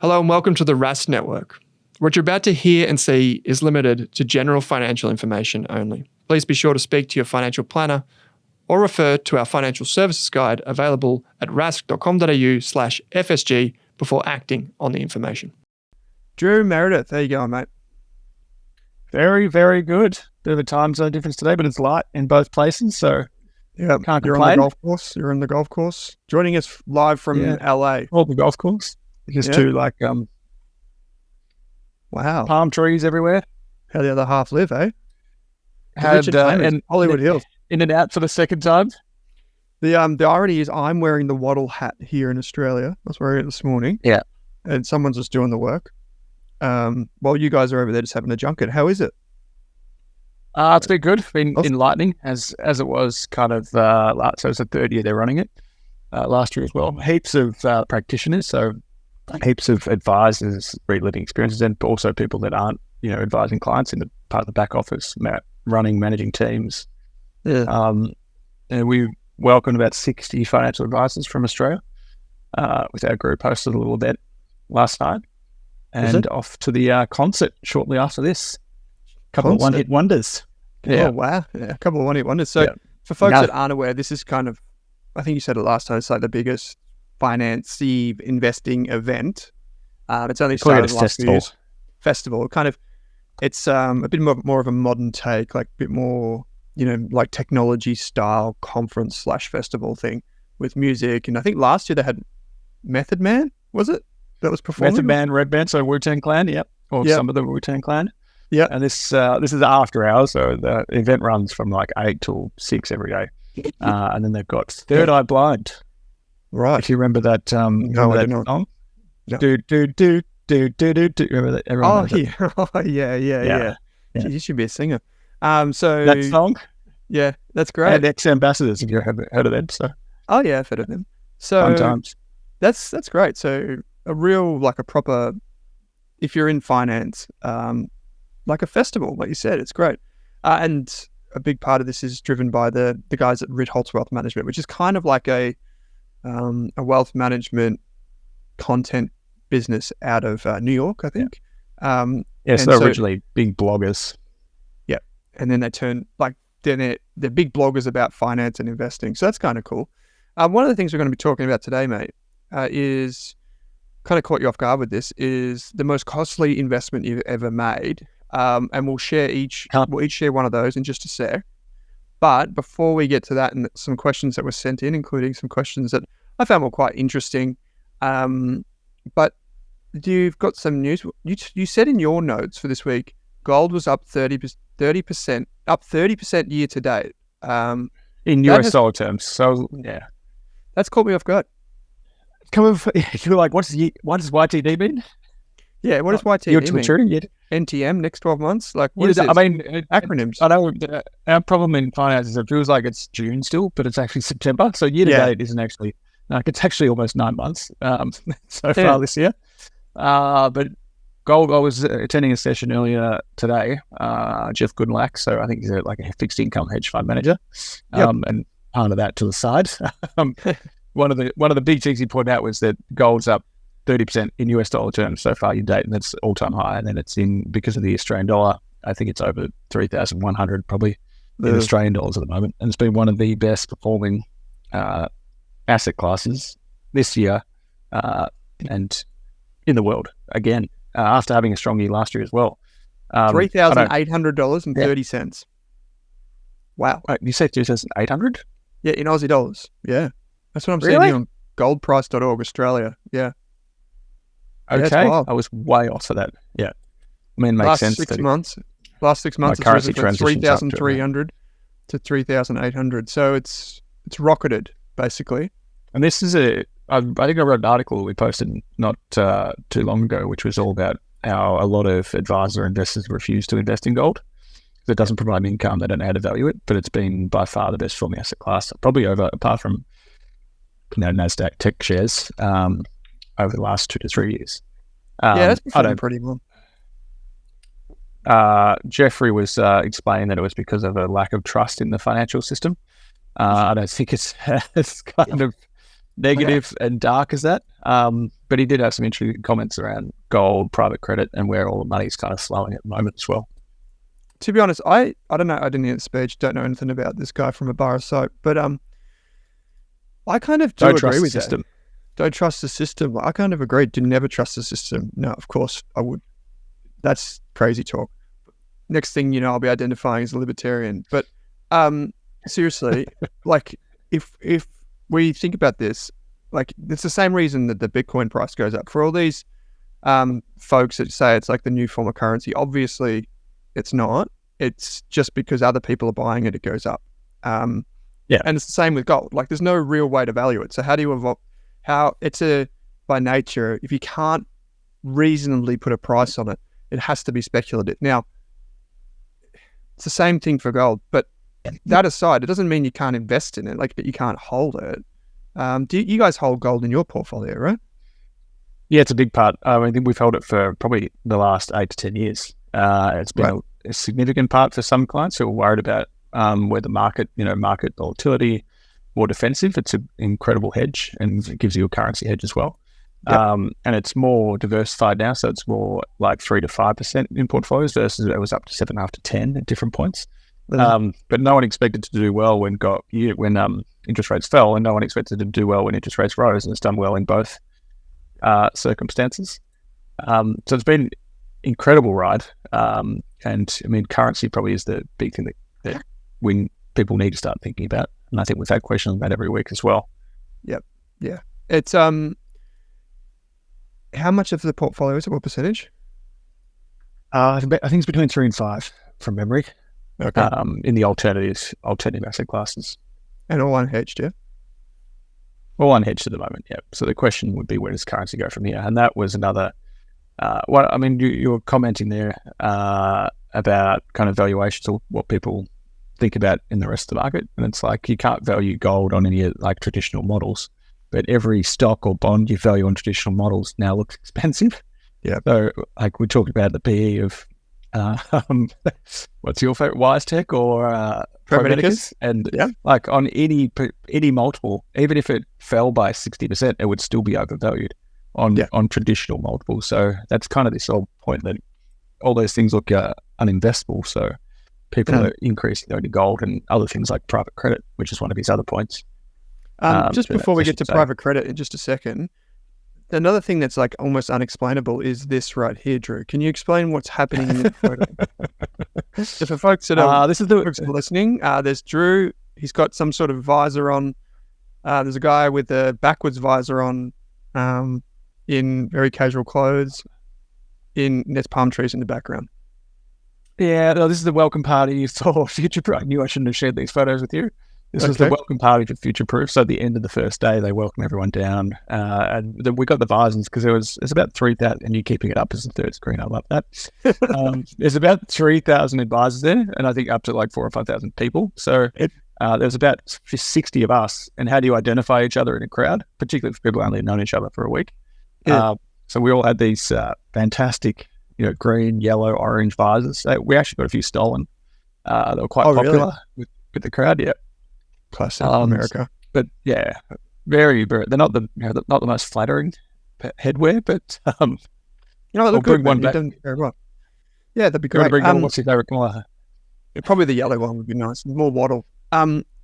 Hello and welcome to the Rask Network. What you're about to hear and see is limited to general financial information only. Please be sure to speak to your financial planner or refer to our financial services guide available at rask.com.au/FSG before acting on the information. Drew, Meredith, how you going, mate? Very, very good. Bit of a time zone difference today, but it's light in both places, so Yeah, can't you're complain. on the golf course. You're on the golf course. Joining us live from LA. All the golf course. Just two Wow. palm trees everywhere. How the other half live, eh? Had and Hollywood Hills. in and out for the second time. The irony is I'm wearing the Waddle hat here in Australia. I was wearing it this morning. Yeah. And someone's just doing the work. While you guys are over there just having a junket. How is it? It's been good. Been enlightening as it was kind of so it's the third year they're running it. Last year as well. Heaps of practitioners, so heaps of advisors, living experiences, and also people that aren't, advising clients in the part of the back office, managing teams. Yeah. And we welcomed about 60 financial advisors from Australia with our group. Hosted a little event last night and off to the concert shortly after this. Couple of one-hit wonders. Yeah. Oh, wow. Yeah, a couple of one-hit wonders. So for folks that aren't aware, this is kind of, I think you said it last time, it's like the biggest finance-y investing event. It's only started the last few years. Festival. Kind of, it's a bit more of a modern take, like a bit more, like technology style conference / festival thing with music. And I think last year they had Method Man, was it? That was performing? Method Man, Red Band, so Wu-Tang Clan, or some of the Wu-Tang Clan. Yeah. And this is after hours, so the event runs from like 8 till 6 every day. And then they've got Third Eye Blind. Right. If you remember that, song? No. Do. Remember that? Yeah. Geez, you should be a singer. So that song? Yeah, that's great. And ex-ambassadors, if you've heard of them. So. Oh yeah, I've heard of them. So fun times. That's great. So a real, like a proper, if you're in finance, like a festival, like you said, it's great. And a big part of this is driven by the guys at Ritholtz Wealth Management, which is kind of like a wealth management content business out of New York, I think. So originally big bloggers. Yeah. And then they turn, they're big bloggers about finance and investing. So that's kind of cool. One of the things we're going to be talking about today, mate, is kind of caught you off guard with this, is the most costly investment you've ever made. And we'll each share one of those in just a sec. But before we get to that, and some questions that were sent in, including some questions that I found were quite interesting. But you've got some news. You said in your notes for this week, gold was up 30%, up 30% year to date. In US dollar terms. So yeah, that's caught me off guard. You're like, what does YTD mean? Yeah, what does YTD mean? NTM, next 12 months? Like, what is it? I mean, acronyms. I know our problem in finance is it feels like it's June still, but it's actually September. So year to date isn't actually, it's actually almost 9 months so far this year. But gold, I was attending a session earlier today, Jeff Goodlack, so I think he's like a fixed income hedge fund manager, and part of that to the side. One of the big things he pointed out was that gold's up 30% in US dollar terms so far year to date, and that's all-time high. And then it's because of the Australian dollar, I think it's over 3,100 probably in Australian dollars at the moment. And it's been one of the best performing asset classes this year and in the world again, after having a strong year last year as well. $3,800.30. Wow. Wait, you say 2,800? Yeah, in Aussie dollars. Yeah. That's what I'm seeing here on goldprice.org, Australia. Yeah. Okay. I was way off for that. Yeah. I mean, it makes sense. Last 6 months, it's risen from 3,300 to 3,800. So it's rocketed, basically. And this is I think I wrote an article we posted not too long ago, which was all about how a lot of advisor investors refuse to invest in gold because it doesn't provide income. They don't know how to value it, but it's been by far the best performing asset class, probably apart from NASDAQ tech shares over the last 2 to 3 years. That's performing pretty well. Jeffrey was explaining that it was because of a lack of trust in the financial system. I don't think it's as kind of negative and dark as that. But he did have some interesting comments around gold, private credit, and where all the money's kind of flowing at the moment as well. To be honest, I don't know. I didn't hear the speech. Don't know anything about this guy from a bar of soap. But I kind of do agree with that. Don't trust the system. I kind of agree. Do never trust the system. No, of course I would. That's crazy talk. Next thing you know, I'll be identifying as a libertarian. But seriously, like if we think about this, like it's the same reason that the Bitcoin price goes up. For all these folks that say it's like the new form of currency, obviously it's not. It's just because other people are buying it, it goes up. And it's the same with gold. Like there's no real way to value it. So how do you evolve? How it's by nature, if you can't reasonably put a price on it, it has to be speculative. Now, it's the same thing for gold, but that aside, it doesn't mean you can't invest in it, like that you can't hold it. Do you guys hold gold in your portfolio, right? Yeah, it's a big part. I think we've held it for probably the last 8 to 10 years. It's been a significant part for some clients who are worried about where the market volatility, more defensive. It's an incredible hedge, and it gives you a currency hedge as well. And it's more diversified now, so it's more like 3 to 5% in portfolios versus it was up to 7.5 to 10 at different points. But no one expected to do well when interest rates fell, and no one expected to do well when interest rates rose, and it's done well in both circumstances. So it's been an incredible ride. And I mean, currency probably is the big thing that people need to start thinking about. And I think we've had questions about every week as well. Yep. Yeah. It's how much of the portfolio is it? What percentage? I think it's between 3 and 5 from memory. Okay. In the alternative asset classes. And all unhedged, yeah? All unhedged at the moment, yeah. So the question would be, where does currency go from here? And that was another, you were commenting there about kind of valuations or what people think about in the rest of the market. And it's like, you can't value gold on any like traditional models, but every stock or bond you value on traditional models now looks expensive. Yeah. So like we talked about the PE of, what's your favorite, WiseTech or Pro Medicus? And like on any multiple, even if it fell by 60%, it would still be overvalued on traditional multiples. So that's kind of this whole point that all those things look uninvestable. So people are increasing their gold and other things like private credit, which is one of his other points. Just before we get to private credit in just a second, another thing that's like almost unexplainable is this right here, Drew. Can you explain what's happening in the photo? So for folks that are listening, there's Drew. He's got some sort of visor on. There's a guy with a backwards visor on, in very casual clothes. There's palm trees in the background. Yeah, no, this is the welcome party for Future Proof. I knew I shouldn't have shared these photos with you. This was the welcome party for Future Proof. So at the end of the first day, they welcome everyone down. And then we got the visors because there's about 3,000, and you keeping it up as the third screen. I love that. There's about 3,000 advisors there, and I think up to like 4,000 or 5,000 people. So there's about 60 of us. And how do you identify each other in a crowd, particularly for people who only known each other for a week? Yeah. So we all had these fantastic, green, yellow, orange visors. We actually got a few stolen. They were quite popular with the crowd. Yeah. Classic America. But yeah, very, very, they're not the most flattering headwear, but it look good. One back. Very well. Yeah, that'd be great. What's your favorite color? Probably the yellow one would be nice. More waddle.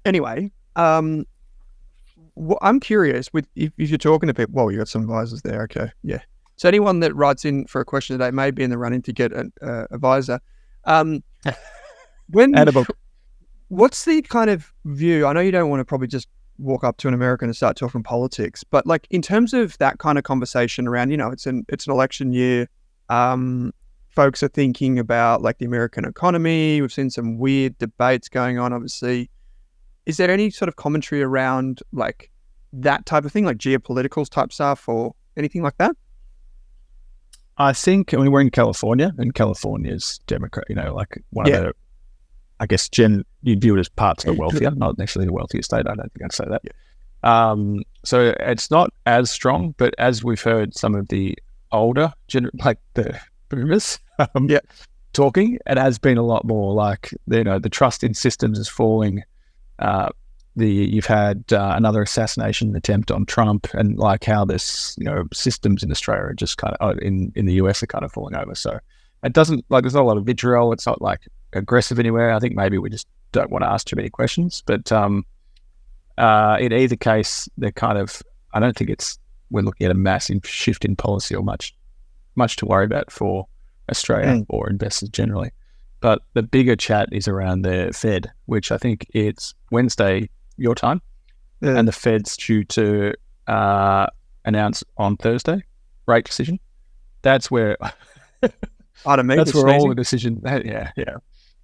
Anyway, I'm curious if you're talking to people. Well, you got some visors there. Okay, yeah. So anyone that writes in for a question today may be in the running to get a visor. What's the kind of view? I know you don't want to probably just walk up to an American and start talking politics, but like in terms of that kind of conversation around, it's an election year. Folks are thinking about like the American economy. We've seen some weird debates going on, obviously. Is there any sort of commentary around like that type of thing, like geopolitical type stuff or anything like that? I think, we're in California, and California's Democrat, like one of the, I guess, you'd view it as parts of the wealthier, not necessarily the wealthiest state. I don't think I'd say that. Yeah. So it's not as strong, but as we've heard some of the older, like the boomers, talking, it has been a lot more like, the trust in systems is falling. you've had another assassination attempt on Trump, and like how this, systems in Australia are just kind of in the US are kind of falling over. So it doesn't, like, there's not a lot of vitriol. It's not like aggressive anywhere. I think maybe we just don't want to ask too many questions. But in either case, they're kind of, I don't think we're looking at a massive shift in policy or much to worry about for Australia or investors generally. But the bigger chat is around the Fed, which I think it's Wednesday your time, and the Fed's due to announce on Thursday rate decision. That's where that's where all the decision. Yeah.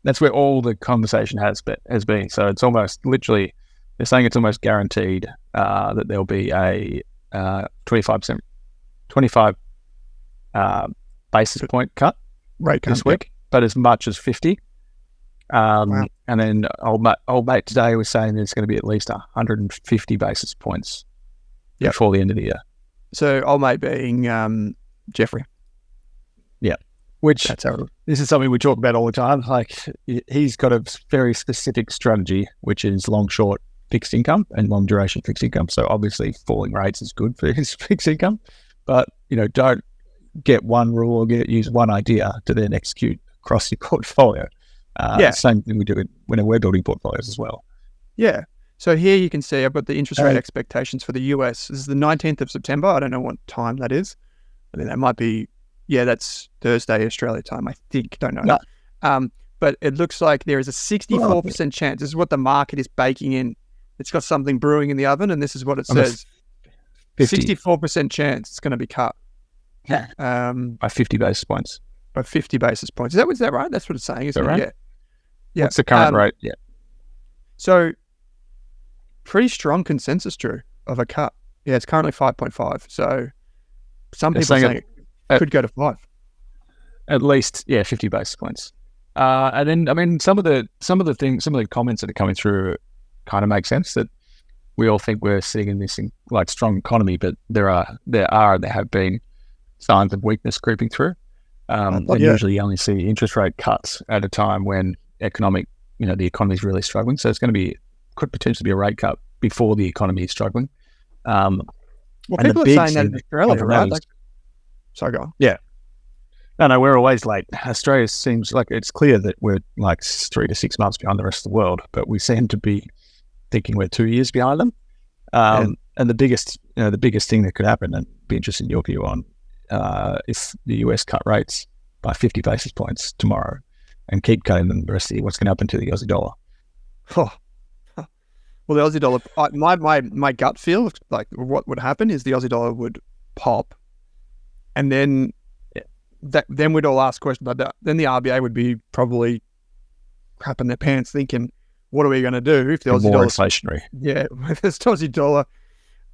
That's where all the conversation has been. So it's almost literally, they're saying it's almost guaranteed that there'll be a 25 basis point cut this week, but as much as 50. Wow. And then old mate today was saying there's going to be at least 150 basis points before the end of the year. So old mate being Jeffrey. Yeah. Which, this is something we talk about all the time. Like, he's got a very specific strategy, which is long-short fixed income and long-duration fixed income. So obviously falling rates is good for his fixed income. But, don't get one rule or use one idea to then execute across your portfolio. Same thing we do when we're building portfolios as well. Yeah. So here you can see I've got the interest rate expectations for the US. This is the 19th of September. I don't know what time that is. I think that might be, that's Thursday, Australia time, I think. Don't know. No. But it looks like there is a 64% chance. This is what the market is baking in. It's got something brewing in the oven, and this is what it says. 64% chance it's going to be cut. Yeah. By 50 basis points. By 50 basis points. Is that right? That's what it's saying, isn't it? Right? Yeah. What's the current rate? Yeah. So, pretty strong consensus, Drew, of a cut. Yeah, it's currently 5.5. So, some people are saying it could go to 5. At least, 50 basis points. And then, I mean, some of the comments that are coming through kind of make sense, that we all think we're sitting in this strong economy, but there have been signs of weakness creeping through. And usually you only see interest rate cuts at a time when the economy is really struggling. So could potentially be a rate cut before the economy is struggling. People are saying that in Australia, right? Sorry, go on. Yeah. No, we're always late. Australia seems like it's clear that we're like 3 to 6 months behind the rest of the world, but we seem to be thinking we're 2 years behind them. And the biggest thing that could happen, and be interested in your view on, if the US cut rates by 50 basis points tomorrow and keep cutting them the rest of the year, what's going to happen to the Aussie dollar? Well, the Aussie dollar, my gut feel, like what would happen is the Aussie dollar would pop, and then we'd all ask questions like that. Then the RBA would be probably crapping their pants thinking, what are we going to do if the Aussie dollar is inflationary? Yeah, with this Aussie dollar.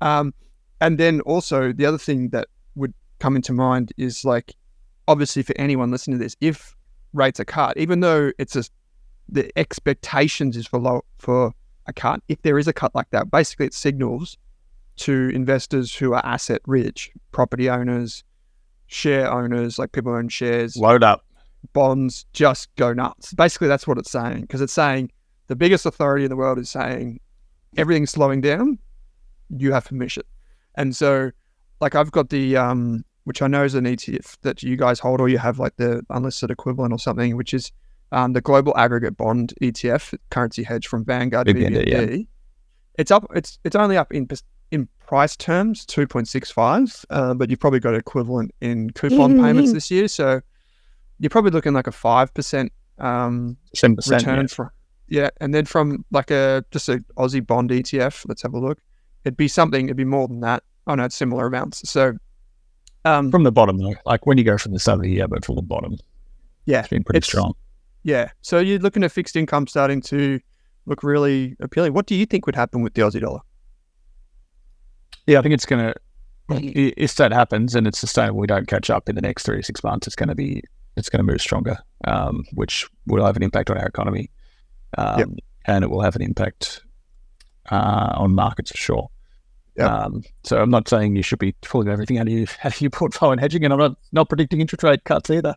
And then also the other thing that would come into mind is, like, obviously for anyone listening to this, if rates are cut, even though the expectations is for a cut, if there is a cut like that, basically it signals to investors who are asset rich, property owners, share owners, like people who own shares, load up, bonds, just go nuts. Basically that's what it's saying, because it's saying the biggest authority in the world is saying everything's slowing down, you have permission. And so, like, I've got the which I know is an ETF that you guys hold, or you have like the unlisted equivalent or something, which is the Global Aggregate Bond ETF, currency hedge from Vanguard BBD. Yeah. It's up. It's only up in price terms 2.65, but you've probably got equivalent in coupon payments this year. So you're probably looking like a 5% 7% return for and then from like just a Aussie bond ETF. Let's have a look. It'd be more than that. Oh no, it's similar amounts. So from the bottom though, like when you go from the start of the year, but from the bottom, it's been pretty strong. Yeah. So you're looking at fixed income starting to look really appealing. What do you think would happen with the Aussie dollar? Yeah, I think it's going to, if that happens and it's sustainable, we don't catch up in the next 3 to 6 months, it's going to move stronger, which will have an impact on our economy. And it will have an impact on markets for sure. So I'm not saying you should be pulling everything out of your portfolio and hedging, and I'm not predicting interest rate cuts either.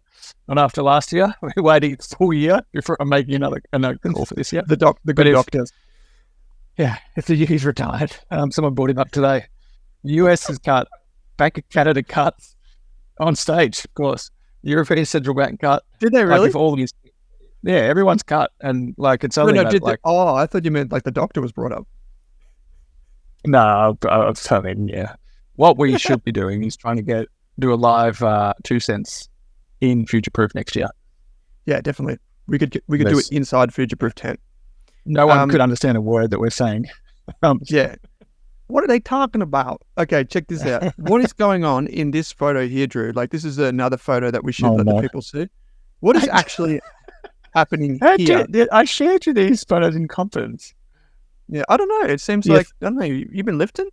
Not after last year. We're waiting a full year before I'm making another call for this year. The doctors. Yeah, he's retired. Someone brought him up today. US has cut, Bank of Canada cuts on stage, of course. European Central Bank cut. Did they Like really? if all these, yeah, everyone's cut, and like it's No, only no. about, like I thought you meant like the doctor was brought up. no, I mean, yeah. What we should be doing is trying to do a live 2 cents in Future Proof next year. Yeah, definitely. We could do it inside Future Proof tent. No one could understand a word that we're saying. Yeah. What are they talking about? Okay, check this out. What is going on in this photo here, Drew? Like, this is another photo that we should let the people see. What is actually happening here? I shared you these photos in confidence. Yeah, I don't know. It seems like, I don't know, you've been lifting?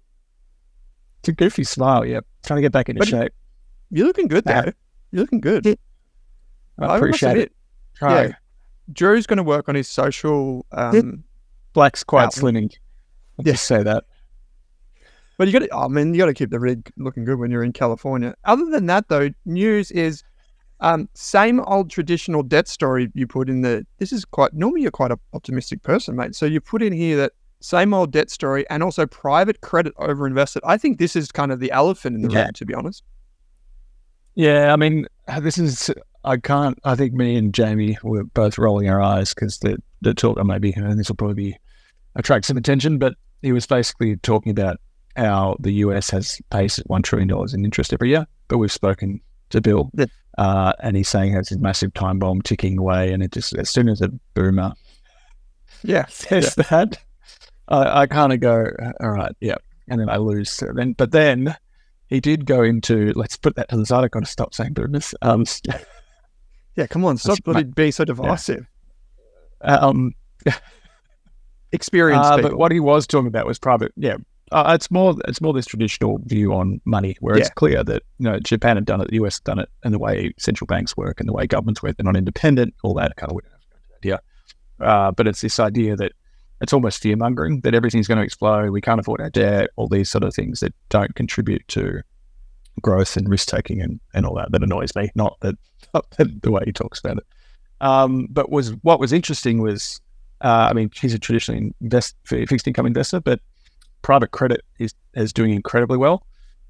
It's a goofy smile, yeah. Trying to get back into shape. You're looking good, though. You're looking good. I appreciate it. Yeah. Drew's going to work on his social... Black's quite slimming. Just say that. But you got to keep the rig looking good when you're in California. Other than that, though, news is same old traditional debt story you put in the... This is normally you're quite an optimistic person, mate. So you put in here that same old debt story and also private credit overinvested. I think this is kind of the elephant in the room, to be honest. Yeah, I mean, this is... I think me and Jamie were both rolling our eyes because the talk, maybe, and this will probably attract some attention, but he was basically talking about how the US pays $1 trillion in interest every year, but we've spoken to Bill, and he's saying it's a massive time bomb ticking away, and it just, as soon as a boomer says that, I kind of go, all right, yeah, and then I lose. But then he did go into, let's put that to the side, I've got to stop saying boomers. Yeah, come on, stop being so divisive. Experience, but what he was talking about was private. Yeah, it's more this traditional view on money, where it's clear that Japan had done it, the US had done it, and the way central banks work and the way governments work, they're not independent, all that kind of idea. But it's this idea that it's almost fear mongering, that everything's going to explode, we can't afford our debt, all these sort of things that don't contribute to growth and risk taking and all that. That annoys me. Not the way he talks about it. But what was interesting was, I mean, he's a traditionally fixed income investor, but private credit is doing incredibly well.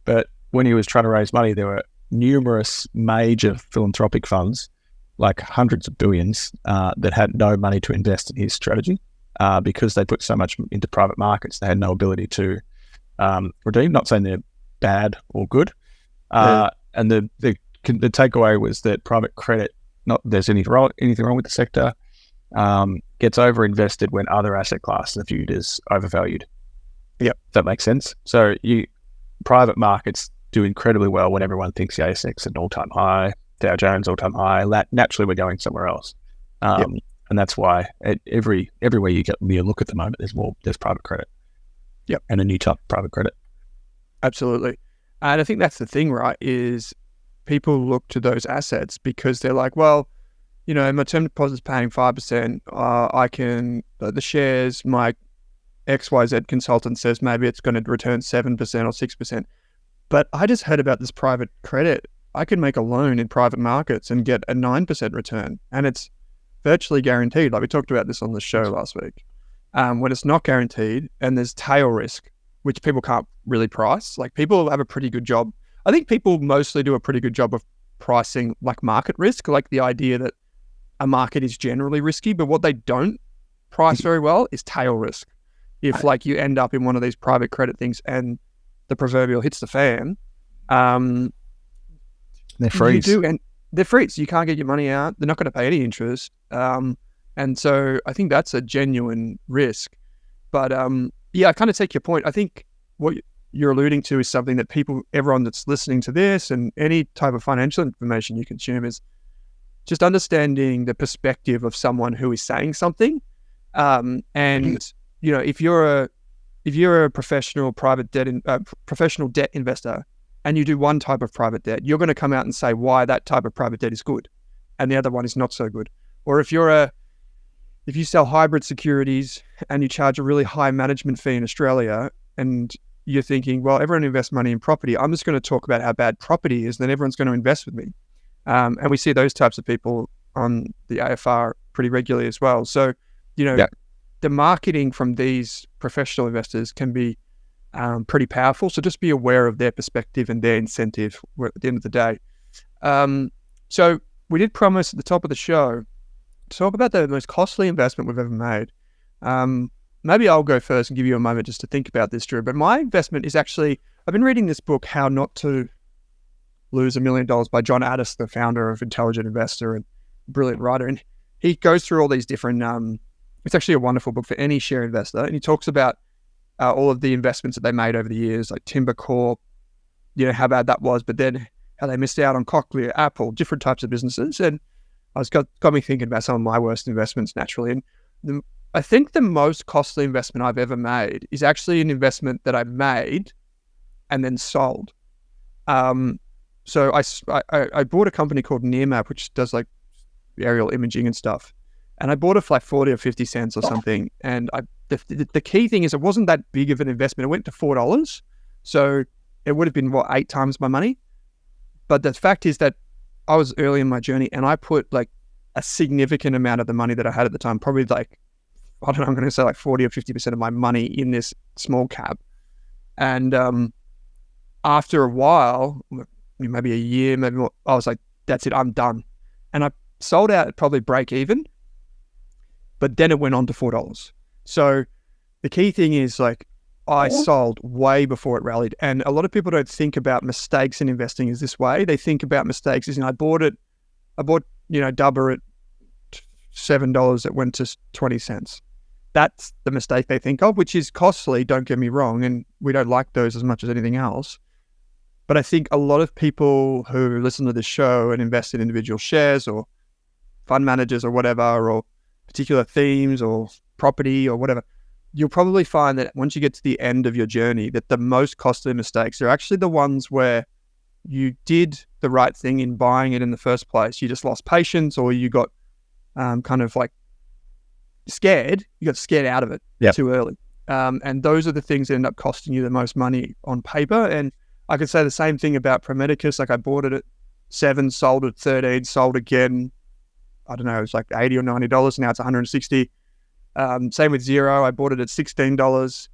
But when he was trying to raise money, there were numerous major philanthropic funds, like hundreds of billions, that had no money to invest in his strategy because they put so much into private markets. They had no ability to redeem. Not saying they're bad or good. And the takeaway was that private credit, not there's anything wrong with the sector, gets overinvested when other asset classes are viewed as overvalued. Yep, that makes sense. So private markets do incredibly well when everyone thinks the ASX an all-time high, Dow Jones all-time high. Naturally, we're going somewhere else, and that's why everywhere you look at the moment, there's private credit. Yep, and a new type of private credit. Absolutely. And I think that's the thing, right, is people look to those assets because they're like, well, my term deposit's paying 5%. The shares, my XYZ consultant says maybe it's going to return 7% or 6%. But I just heard about this private credit. I could make a loan in private markets and get a 9% return. And it's virtually guaranteed. Like we talked about this on the show last week. When it's not guaranteed and there's tail risk, which people can't really price. Like people have a pretty good job. I think people mostly do a pretty good job of pricing like market risk, like the idea that a market is generally risky, but what they don't price very well is tail risk. If like you end up in one of these private credit things and the proverbial hits the fan, they're freeze. And they're freeze. You can't get your money out. They're not going to pay any interest. And so I think that's a genuine risk. But I kind of take your point. I think what you're alluding to is something that everyone that's listening to this and any type of financial information you consume is just understanding the perspective of someone who is saying something. If you're a professional professional debt investor and you do one type of private debt, you're going to come out and say why that type of private debt is good and the other one is not so good. Or if you sell hybrid securities and you charge a really high management fee in Australia and you're thinking, well, everyone invests money in property, I'm just going to talk about how bad property is, then everyone's going to invest with me. And we see those types of people on the AFR pretty regularly as well. So, the marketing from these professional investors can be pretty powerful. So just be aware of their perspective and their incentive at the end of the day. So we did promise at the top of the show to talk about the most costly investment we've ever made. Maybe I'll go first and give you a moment just to think about this, Drew. But my investment is actually, I've been reading this book, How Not to Lose $1 Million by John Addis, the founder of Intelligent Investor and brilliant writer. And he goes through all these different, it's actually a wonderful book for any share investor. And he talks about all of the investments that they made over the years, like Timber Corp, how bad that was, but then how they missed out on Cochlear, Apple, different types of businesses. And got me thinking about some of my worst investments naturally. And I think the most costly investment I've ever made is actually an investment that I made and then sold. So I bought a company called Nearmap, which does like aerial imaging and stuff. And I bought it for like 40 or 50 cents or something. And the key thing is it wasn't that big of an investment. It went to $4. So it would have been, 8 times my money. But the fact is that I was early in my journey and I put like a significant amount of the money that I had at the time, probably like, I don't know, I'm going to say like 40 or 50% of my money in this small cap. And after a while, maybe a year, maybe more, I was like, that's it, I'm done. And I sold out at probably break even, but then it went on to $4. So the key thing is like, I sold way before it rallied. And a lot of people don't think about mistakes in investing as this way. They think about mistakes as, I bought Dubber at $7, it went to 20 cents. That's the mistake they think of, which is costly, don't get me wrong, and we don't like those as much as anything else. But I think a lot of people who listen to this show and invest in individual shares or fund managers or whatever, or particular themes or property or whatever, you'll probably find that once you get to the end of your journey, that the most costly mistakes are actually the ones where you did the right thing in buying it in the first place. You just lost patience, or you got kind of like scared. You got scared out of it too early. And those are the things that end up costing you the most money on paper. And I could say the same thing about Promedicus. Like I bought it at $7, sold at $13, sold again. I don't know, it was like $80 or $90. Now it's $160. Same with Zero. I bought it at $16,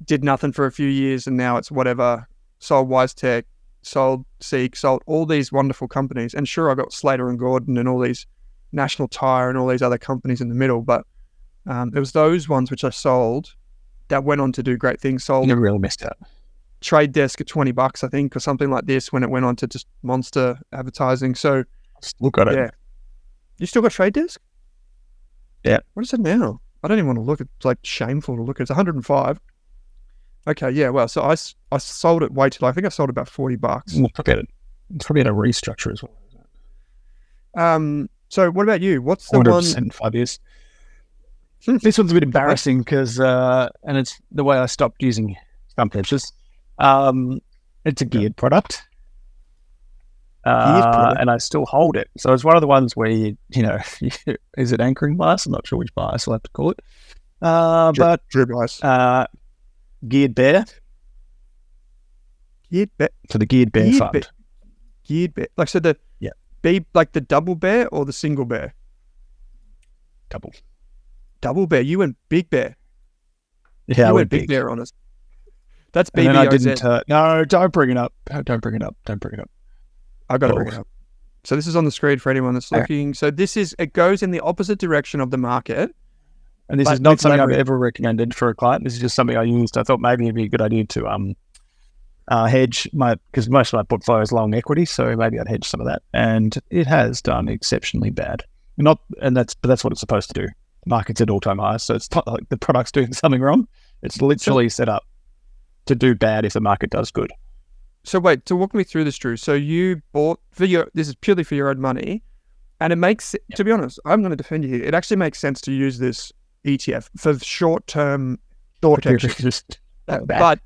did nothing for a few years, and now it's whatever. Sold WiseTech, sold Seek, sold all these wonderful companies. And sure, I got Slater and Gordon and all these National Tire and all these other companies in the middle, but it was those ones which I sold that went on to do great things. Sold. You really missed out. Trade Desk at $20, I think, or something like this, when it went on to just monster advertising. So look at it. Yeah. You still got Trade Desk? Yeah. What is it now? I don't even want to look. It's like shameful to look at. It's 105. Okay, yeah. Well, so I sold it way too low. I think I sold about $40. Well, forget it. It's probably at a restructure as well. So what about you? What's the 100% one? in 5 years. This one's a bit embarrassing because, and it's the way I stopped using thumb pinches. It's a geared product. And I still hold it. So it's one of the ones where is it anchoring bias? I'm not sure which bias I'll have to call it. But Drew bias. Geared Bear. Geared Bear. So the Geared Bear fund. Geared Bear. Like, so the B, like the double bear or the single bear? Double bear. You went big bear. Yeah, you went big bear on us. That's BBOZ. And I didn't. No, don't bring it up. Don't bring it up. I got to bring it up. So this is on the screen for anyone that's looking. So it goes in the opposite direction of the market. And this is not something I've ever recommended for a client. This is just something I used. I thought maybe it'd be a good idea to hedge because most of my portfolio is long equity, so maybe I'd hedge some of that. And it has done exceptionally bad. But that's what it's supposed to do. Market's at all-time highs, so it's not like the product's doing something wrong. It's literally set up to do bad if the market does good. So wait, to walk me through this, Drew. So you bought this is purely for your own money, and it makes, to be honest, I'm going to defend you here. It actually makes sense to use this ETF for short-term protection. But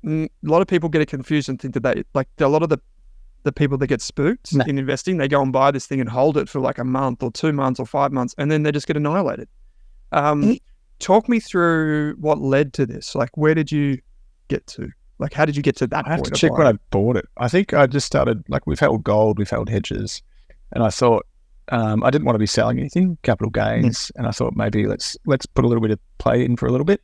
a lot of people get it confused and think that a lot of the people that get spooked in investing, they go and buy this thing and hold it for like a month or 2 months or 5 months, and then they just get annihilated. Talk me through what led to this. Like, where did you get to? Like, how did you get to that point? I have to check when I bought it. I think I just started, like, we've held gold, we've held hedges, and I thought I didn't want to be selling anything, capital gains, and I thought maybe let's put a little bit of play in for a little bit.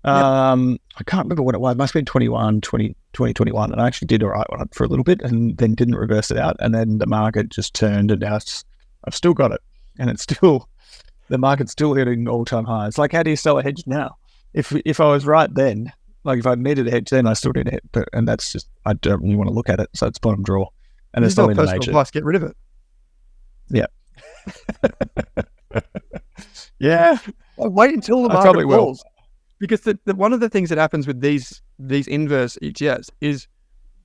I can't remember what it was. It must have been 2021, and I actually did all right on it for a little bit and then didn't reverse it out. And then the market just turned, and now I've still got it, and the market's still hitting all-time highs. Like, how do you sell a hedge now? If I was right then, like if I needed a hedge then, I still need a hedge, and that's just, I don't really want to look at it, so it's bottom draw. And it's not in the major. Advice, get rid of it. Yeah. Yeah. Wait until the market falls. Because one of the things that happens with these inverse ETFs is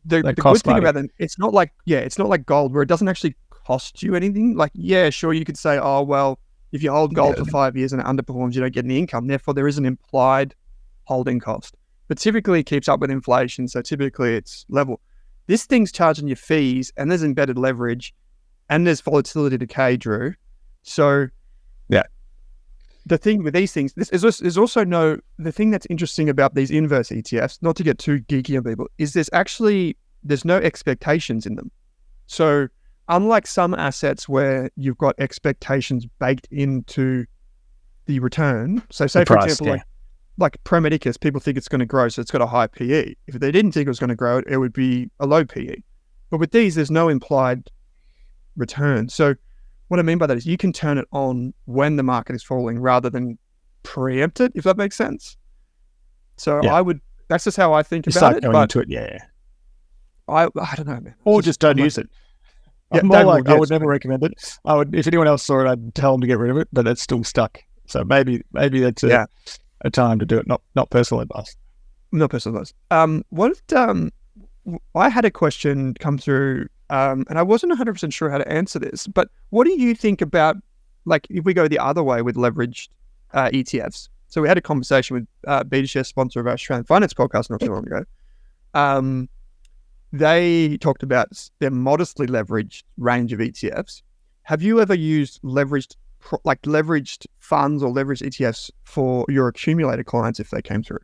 the good thing about them, it's not like gold where it doesn't actually cost you anything. Like, yeah, sure, you could say, oh, well, if you hold gold for 5 years and it underperforms, you don't get any income. Therefore, there is an implied holding cost. But typically it keeps up with inflation, so typically it's level. This thing's charging you fees, and there's embedded leverage, and there's volatility decay, Drew. So yeah, the thing with these things, there's also the thing that's interesting about these inverse ETFs, not to get too geeky on people, is there's no expectations in them. So unlike some assets where you've got expectations baked into the return, so say for example, like Pro Medicus, people think it's going to grow, so it's got a high PE. If they didn't think it was going to grow, it would be a low PE. But with these, there's no implied return. So what I mean by that is you can turn it on when the market is falling rather than preempt it, if that makes sense. So that's just how I think about it. Going into it, yeah. I don't know, man. Or just don't use it. I would never recommend it. If anyone else saw it, I'd tell them to get rid of it, but it's still stuck. So maybe that's a time to do it, not personal advice. Not personal advice. I had a question come through, and I wasn't 100% sure how to answer this, but what do you think about, like, if we go the other way with leveraged ETFs? So we had a conversation with BetaShares, sponsor of our Australian Finance podcast not too long ago. They talked about their modestly leveraged range of ETFs. Have you ever used leveraged funds or leveraged ETFs for your accumulator clients if they came through?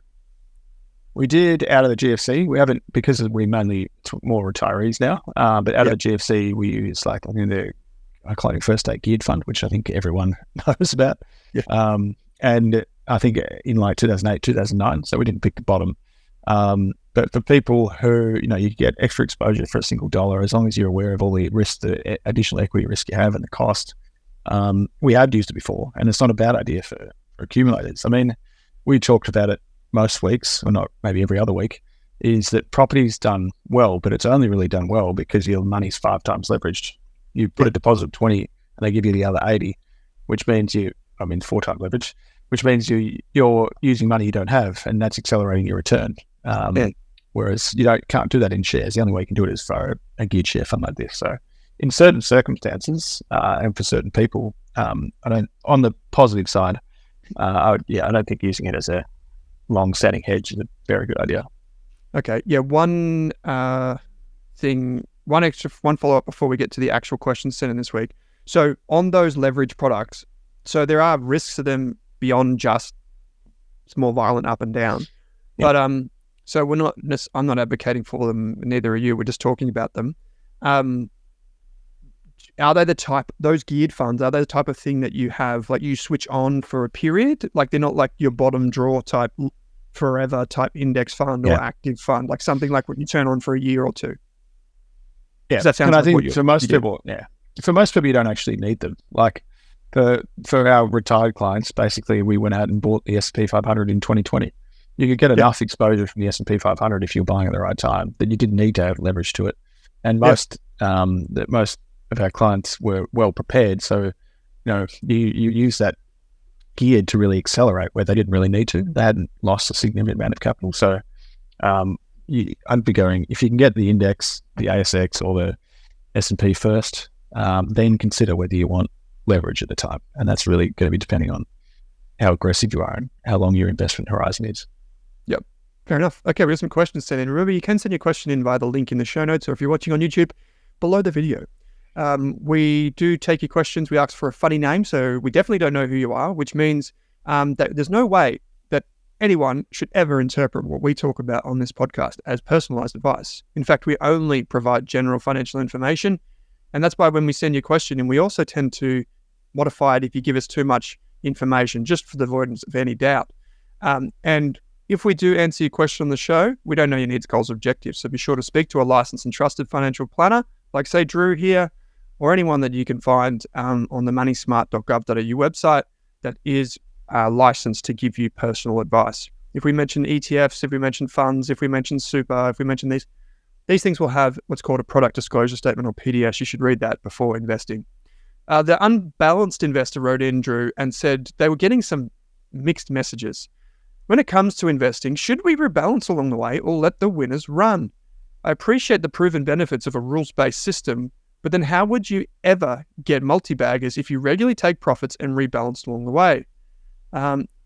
We did out of the GFC. We haven't, because we mainly more retirees now. But out of the GFC, we use I call it First State Geared Fund, which I think everyone knows about. Yeah. And I think in 2008, 2009. So we didn't pick the bottom. But for people who, you get extra exposure for a single dollar, as long as you're aware of all the risk, the additional equity risk you have and the cost. We have used it before, and it's not a bad idea for accumulators. I mean, we talked about it most weeks, or not, maybe every other week, is that property's done well, but it's only really done well because your money's 5 times leveraged. You put a deposit of 20 and they give you the other 80, which means 4 times leverage, which means you're using money you don't have, and that's accelerating your return. Whereas you can't do that in shares. The only way you can do it is for a geared share fund like this. So in certain circumstances, and for certain people, on the positive side, I don't think using it as a long-standing hedge is a very good idea. Okay. Yeah. One follow-up before we get to the actual questions sent in this week. So on those leverage products, so there are risks to them beyond just it's more violent up and down. Yeah. But so I'm not advocating for them, neither are you. We're just talking about them. Are they those geared funds, are they the type of thing that you have, like you switch on for a period? Like they're not like your bottom drawer type, forever type index fund or active fund, like something like what you turn on for a year or two? Yeah. That sounds and I think for most people, you don't actually need them. Like for our retired clients, basically we went out and bought the S&P 500 in 2020. You could get enough exposure from the S&P 500 if you're buying at the right time that you didn't need to have leverage to it. And most of our clients were well prepared. So, you use that geared to really accelerate where they didn't really need to. They hadn't lost a significant amount of capital. So I'd be going, if you can get the index, the ASX or the S&P first, then consider whether you want leverage at the time. And that's really going to be depending on how aggressive you are and how long your investment horizon is. Yep. Fair enough. Okay, we have some questions sent in. Remember, you can send your question in via the link in the show notes, or if you're watching on YouTube, below the video. We do take your questions. We ask for a funny name, so we definitely don't know who you are, which means that there's no way that anyone should ever interpret what we talk about on this podcast as personalized advice. In fact, we only provide general financial information, And that's why when we send you a question, and we also tend to modify it if you give us too much information, just for the avoidance of any doubt. And if we do answer your question on the show, we don't know your needs, goals, objectives. So be sure to speak to a licensed and trusted financial planner, like say Drew here, or anyone that you can find on the moneysmart.gov.au website that is licensed to give you personal advice. If we mention ETFs, if we mention funds, if we mention super, if we mention these things will have what's called a product disclosure statement, or PDS. You should read that before investing. The unbalanced investor wrote in, Drew, and said they were getting some mixed messages. When it comes to investing, should we rebalance along the way or let the winners run? I appreciate the proven benefits of a rules-based system, but then how would you ever get multi-baggers if you regularly take profits and rebalance along the way?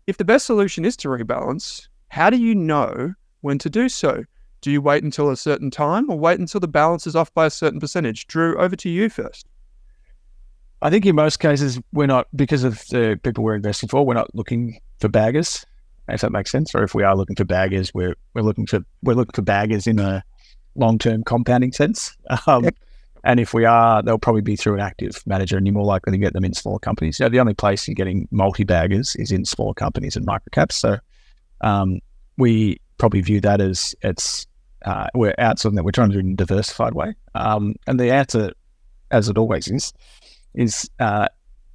If the best solution is to rebalance, how do you know when to do so? Do you wait until a certain time or wait until the balance is off by a certain percentage? Drew, over to you first. I think in most cases, we're not, because of the people we're investing for, we're not looking for baggers, if that makes sense. Or if we are looking for baggers, we're looking for baggers in a long-term compounding sense. And if we are, they'll probably be through an active manager, and you're more likely to get them in smaller companies. The only place you're getting multi-baggers is in smaller companies and microcaps. So we probably view that as we're outsourcing that. We're trying to do it in a diversified way. And the answer, as it always is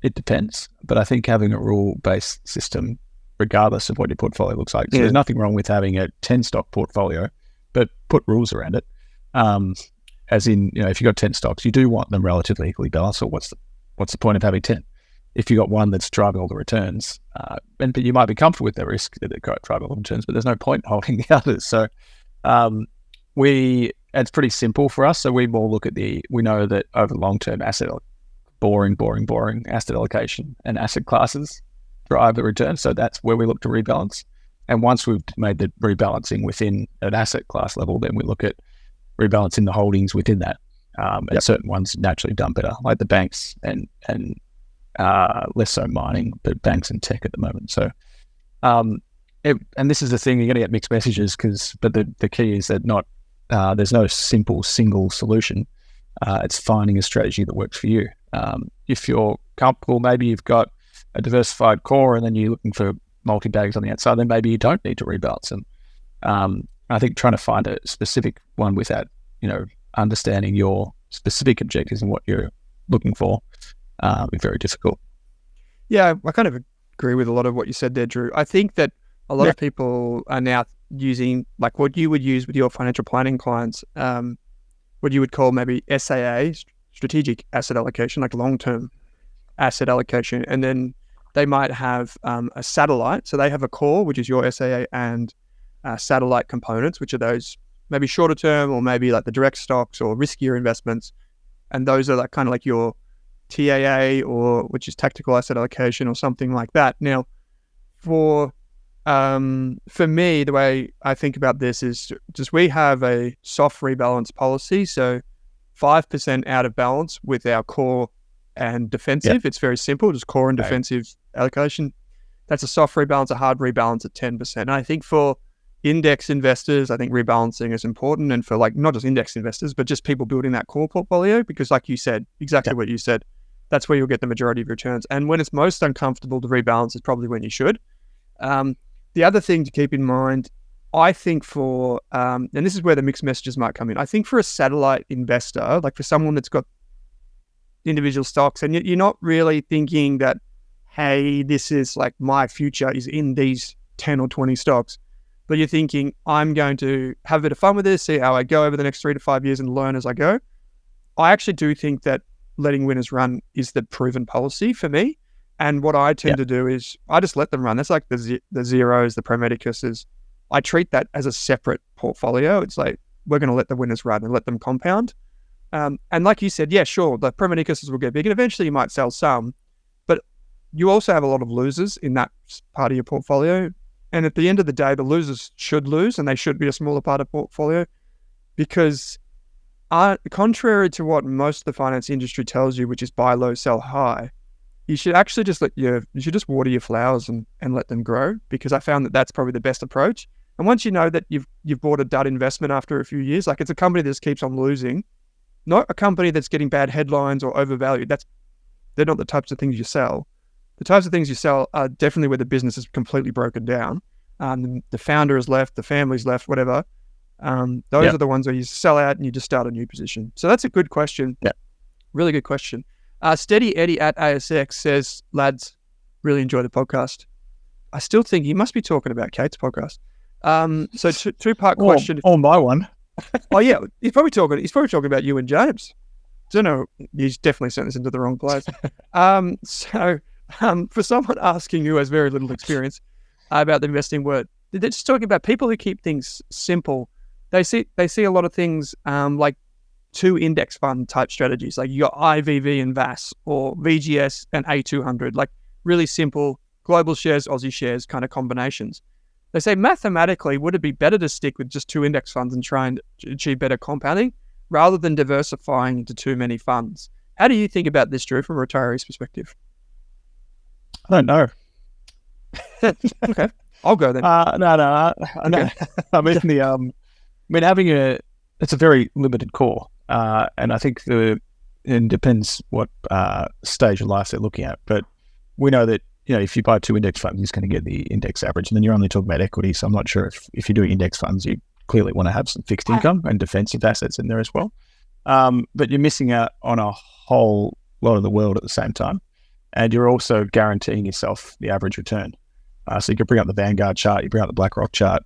it depends. But I think having a rule-based system, regardless of what your portfolio looks like, so there's nothing wrong with having a 10-stock portfolio, but put rules around it. As in, if you've got 10 stocks, you do want them relatively equally balanced. So what's the point of having 10? If you've got one that's driving all the returns, but you might be comfortable with the risk that it drive all the returns, but there's no point in holding the others. So it's pretty simple for us. So we more look at we know that over the long term, boring asset allocation and asset classes drive the return. So that's where we look to rebalance. And once we've made the rebalancing within an asset class level, then we look at rebalancing the holdings within that. And certain ones naturally done better, like the banks and less so mining, but banks and tech at the moment. So, and this is the thing, you're going to get mixed messages but the key is that there's no simple single solution. It's finding a strategy that works for you. If you're comfortable, maybe you've got a diversified core and then you're looking for multi-bags on the outside, then maybe you don't need to rebalance them. I think trying to find a specific one without, understanding your specific objectives and what you're looking for, is very difficult. Yeah, I kind of agree with a lot of what you said there, Drew. I think that a lot of people are now using, like what you would use with your financial planning clients, what you would call maybe SAA, strategic asset allocation, like long-term asset allocation. And then they might have a satellite. So they have a core, which is your SAA, and satellite components, which are those maybe shorter term or maybe like the direct stocks or riskier investments. And those are kind of like your TAA, or which is tactical asset allocation or something like that. Now, for me, the way I think about this is just we have a soft rebalance policy. So 5% out of balance with our core and defensive. Yep. It's very simple, just core and defensive allocation. That's a soft rebalance, a hard rebalance at 10%. And I think for index investors, I think rebalancing is important. And for not just index investors, but just people building that core portfolio, because like you said, exactly what you said, that's where you'll get the majority of returns. And when it's most uncomfortable to rebalance is probably when you should. The other thing to keep in mind, I think for, and this is where the mixed messages might come in, I think for a satellite investor, like for someone that's got individual stocks and you're not really thinking that, hey, this is like my future is in these 10 or 20 stocks, but you're thinking, I'm going to have a bit of fun with this, see how I go over the next 3 to 5 years and learn as I go. I actually do think that letting winners run is the proven policy for me. And what I tend to do is I just let them run. That's like the Zeros, the Pro Medicuses. I treat that as a separate portfolio. It's like, we're going to let the winners run and let them compound. And like you said, yeah, sure, the Pro Medicuses will get big and eventually you might sell some, but you also have a lot of losers in that part of your portfolio. And at the end of the day, the losers should lose and they should be a smaller part of the portfolio, because contrary to what most of the finance industry tells you, which is buy low, sell high, you should actually just water your flowers and let them grow, because I found that that's probably the best approach. And once you know that you've bought a dud investment after a few years, like it's a company that just keeps on losing, not a company that's getting bad headlines or overvalued. They're not the types of things you sell. The types of things you sell are definitely where the business is completely broken down. The founder has left, the family's left, whatever. Those are the ones where you sell out and you just start a new position. So that's a good question. Yeah. Really good question. Steady Eddie at ASX says, lads, really enjoy the podcast. I still think he must be talking about Kate's podcast. So two-part question. On my one. Oh yeah, he's probably talking about you and James. Don't know. He's definitely sent this into the wrong place. For someone asking who has very little experience about the investing word, they're just talking about people who keep things simple. They see a lot of things like 2 index fund type strategies, like you got IVV and VAS or VGS and A200, like really simple global shares, Aussie shares kind of combinations. They say mathematically, would it be better to stick with just 2 index funds and try and achieve better compounding rather than diversifying into too many funds? How do you think about this, Drew, from a retiree's perspective? I don't know. Okay, I'll go then. No. Okay. I mean, having it's a very limited core, and I think it depends what stage of life they're looking at. But we know that if you buy 2 index funds, you're just going to get the index average, and then you're only talking about equity. So I'm not sure if you're doing index funds, you clearly want to have some fixed income and defensive assets in there as well. But you're missing out on a whole lot of the world at the same time, and you're also guaranteeing yourself the average return. So you can bring up the Vanguard chart, you bring up the BlackRock chart.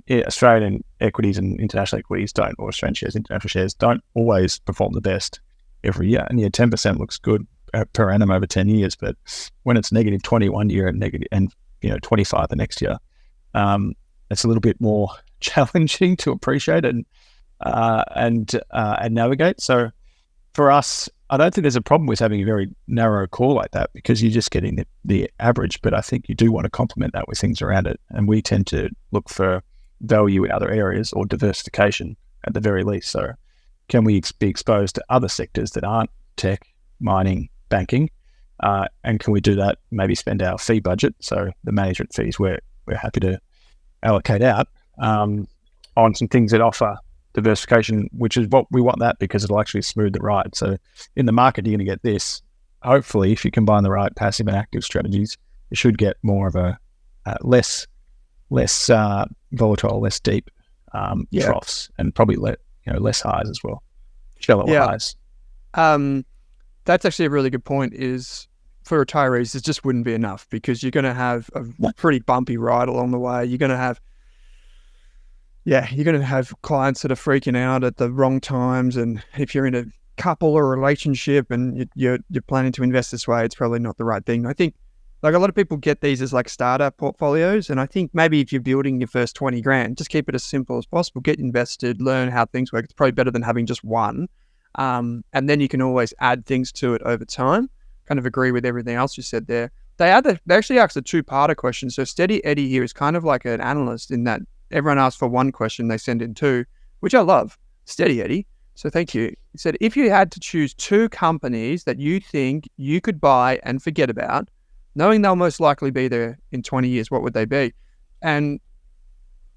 Australian equities and international equities or Australian shares, international shares don't always perform the best every year. And 10% looks good per annum over 10 years, but when it's negative 20 one year and 25 the next year, it's a little bit more challenging to appreciate and navigate. So for us, I don't think there's a problem with having a very narrow core like that because you're just getting the average, but I think you do want to complement that with things around it. And we tend to look for value in other areas or diversification at the very least. So can we be exposed to other sectors that aren't tech, mining, banking? And can we do that, maybe spend our fee budget, so the management fees we're happy to allocate out on some things that offer diversification, which is what we want that because it'll actually smooth the ride. So in the market, you're going to get this. Hopefully, if you combine the right passive and active strategies, you should get more of a less volatile, less deep troughs, and probably less highs as well, shallower highs. That's actually a really good point. Is for retirees, it just wouldn't be enough because you're going to have a pretty bumpy ride along the way. You're going to have clients that are freaking out at the wrong times. And if you're in a couple or relationship and you're planning to invest this way, it's probably not the right thing. I think like a lot of people get these as like starter portfolios. And I think maybe if you're building your first 20 grand, just keep it as simple as possible. Get invested, learn how things work. It's probably better than having just one. And then you can always add things to it over time. Kind of agree with everything else you said there. They actually asked a 2-parter question. So Steady Eddie here is kind of like an analyst in that everyone asks for 1 question, they send in 2, which I love. Steady Eddie. So thank you. He said, if you had to choose 2 companies that you think you could buy and forget about, knowing they'll most likely be there in 20 years, what would they be? And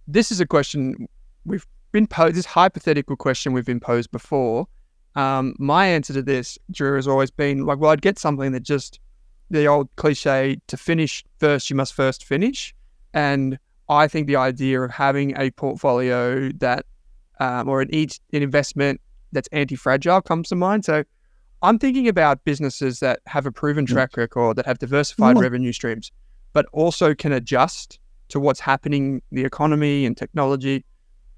this is a question we've been posed, this hypothetical question we've been posed before. My answer to this, Drew, has always been like, well, I'd get something that just the old cliche, to finish first, you must first finish. And I think the idea of having a portfolio that, or an investment that's anti-fragile comes to mind. So I'm thinking about businesses that have a proven track record, that have diversified revenue streams, but also can adjust to what's happening in the economy and technology.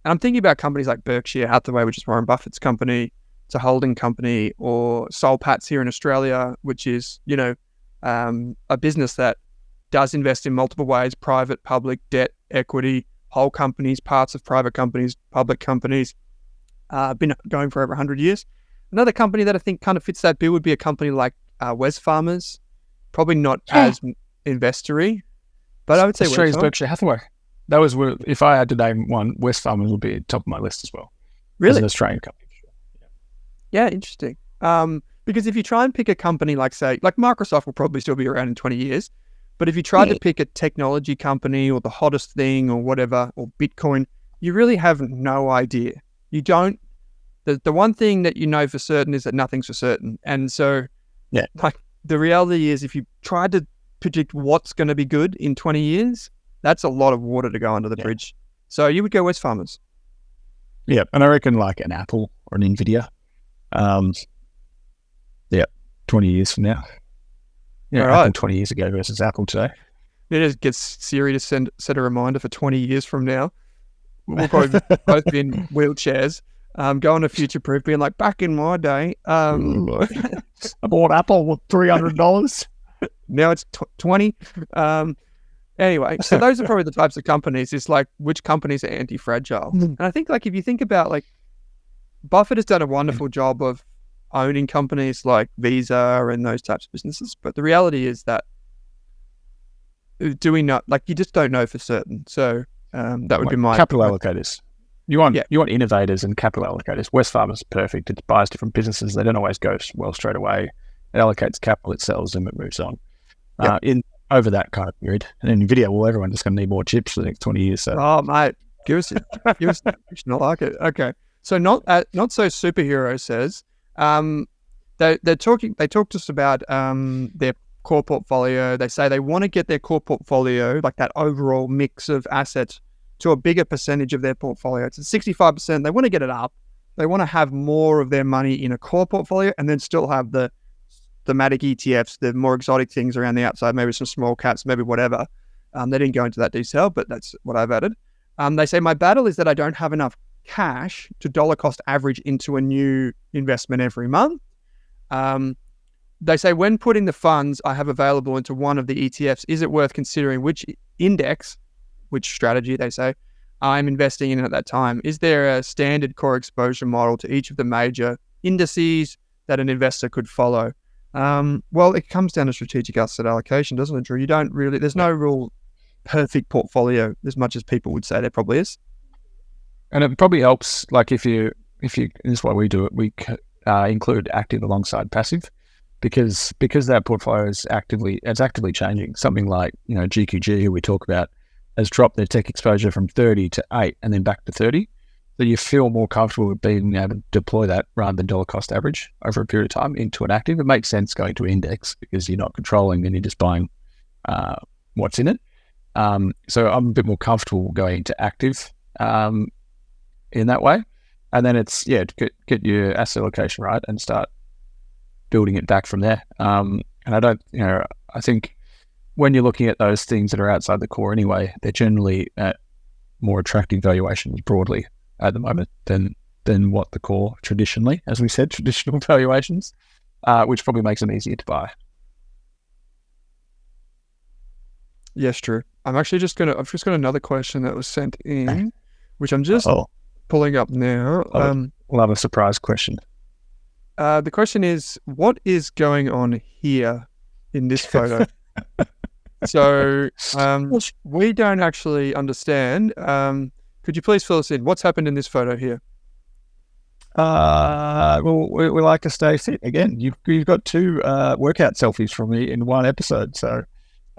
And I'm thinking about companies like Berkshire Hathaway, which is Warren Buffett's company. It's a holding company, or Soul Patts here in Australia, which is, a business that does invest in multiple ways: private, public, debt, equity, whole companies, parts of private companies, public companies. Been going for over 100 years. Another company that I think kind of fits that bill would be a company like Wesfarmers. Probably not as investory, but I would say Australia's Berkshire Hathaway. That was if I had to name one, Wesfarmers would be at the top of my list as well. Really? As an Australian company. Yeah, interesting. Because if you try and pick a company like Microsoft will probably still be around in 20 years, but if you try to pick a technology company or the hottest thing or whatever, or Bitcoin, you really have no idea. You don't the one thing that you know for certain is that nothing's for certain. And so, like the reality is, if you try to predict what's going to be good in 20 years, that's a lot of water to go under the bridge. So you would go Wesfarmers. Yeah, and I reckon like an Apple or an Nvidia. 20 years from now. Yeah, All right. Apple 20 years ago versus Apple today. It just gets Siri to set a reminder for 20 years from now. We'll probably both be in wheelchairs, going to future-proof, being like, back in my day, I bought Apple with $300. now it's 20. Anyway, so those are probably the types of companies. It's like, which companies are anti-fragile? And I think, like, if you think about, like, Buffett has done a wonderful job of owning companies like Visa and those types of businesses. But the reality is that do we not, like, you just don't know for certain. So that would be my capital allocators. You want innovators and capital allocators. Wesfarmers is perfect. It buys different businesses. They don't always go well straight away. It allocates capital, it sells them, it moves on. In over that kind of period. And then Nvidia, well, everyone's just going to need more chips for the next 20 years. So. Oh, mate, give us I like it. Okay. So not so superhero says, they talk to us about their core portfolio. They say they want to get their core portfolio, like that overall mix of assets, to a bigger percentage of their portfolio. It's at 65%. They want to get it up. They want to have more of their money in a core portfolio and then still have the thematic ETFs, the more exotic things around the outside, maybe some small caps, maybe whatever. They didn't go into that detail, but that's what I've added. They say, my battle is that I don't have enough cash to dollar cost average into a new investment every month. They say, when putting the funds I have available into one of the ETFs, is it worth considering which index, which strategy they say, I'm investing in at that time? Is there a standard core exposure model to each of the major indices that an investor could follow? Well, it comes down to strategic asset allocation, doesn't it, Drew? You don't really, there's no real perfect portfolio as much as people would say there probably is. And it probably helps, like if you, this is why we do it, we include active alongside passive, because that portfolio is actively changing. Something like, GQG, who we talk about, has dropped their tech exposure from 30 to 8 and then back to 30. So you feel more comfortable with being able to deploy that rather than dollar cost average over a period of time into an active. It makes sense going to index because you're not controlling and you're just buying what's in it. So I'm a bit more comfortable going to active in that way. And then it's, to get your asset allocation right and start building it back from there. And I think when you're looking at those things that are outside the core anyway, they're generally at more attractive valuations broadly at the moment than what the core traditionally, as we said, traditional valuations, which probably makes them easier to buy. Yes, true. I've just got another question that was sent in, which I'm just pulling up now. Love a surprise question. The question is, what is going on here in this photo? So we don't actually understand. Could you please fill us in? What's happened in this photo here? Well, we like to stay fit. Again, you've got two workout selfies from me in one episode. So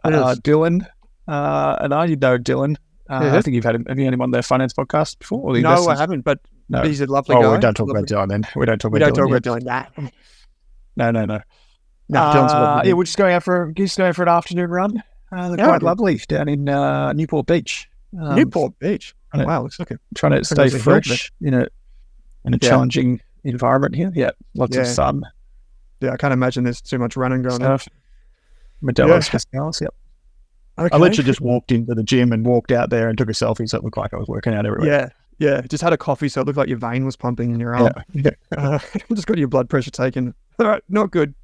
Dylan and I, Dylan. I think have you had him on their finance podcast before? Or no, I haven't, but he's a lovely guy. We don't talk about Dylan then. We don't talk about Dylan. No. No, we're just going out for an afternoon run. They're quite lovely down in Newport Beach. Newport Beach. Wow, looks like trying to stay fresh in a challenging environment here. Yeah, lots of sun. Yeah, I can't imagine there's too much running going on. Modelo's Pascals, yep. Okay. I literally just walked into the gym and walked out there and took a selfie, so it looked like I was working out everywhere. Yeah. Just had a coffee, so it looked like your vein was pumping in your arm. Just got your blood pressure taken. All right, not good.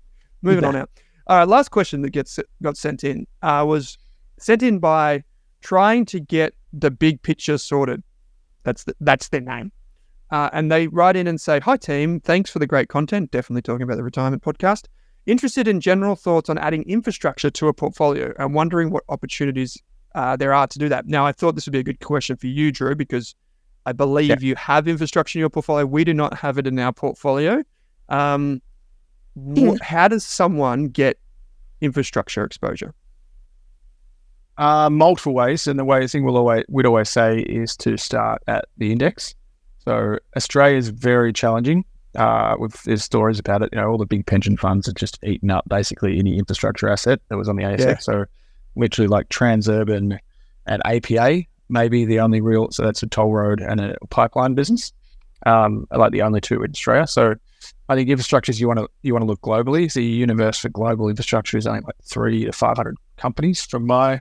Moving on out. All right, last question that got sent in was sent in by trying to get the big picture sorted. That's their name. And they write in and say, "Hi team, thanks for the great content." Definitely talking about the retirement podcast. Interested in general thoughts on adding infrastructure to a portfolio and wondering what opportunities there are to do that. Now, I thought this would be a good question for you, Drew, because I believe you have infrastructure in your portfolio. We do not have it in our portfolio. How does someone get infrastructure exposure? Multiple ways, and the way I think we'd always say is to start at the index. So Australia is very challenging. There's stories about it. All the big pension funds have just eaten up basically any infrastructure asset that was on the ASX. Yeah. So literally like Transurban and APA, maybe the only real. So that's a toll road and a pipeline business. Are like the only two in Australia. So I think infrastructures you want to look globally. So your universe for global infrastructure is only like 300 to 500 companies from my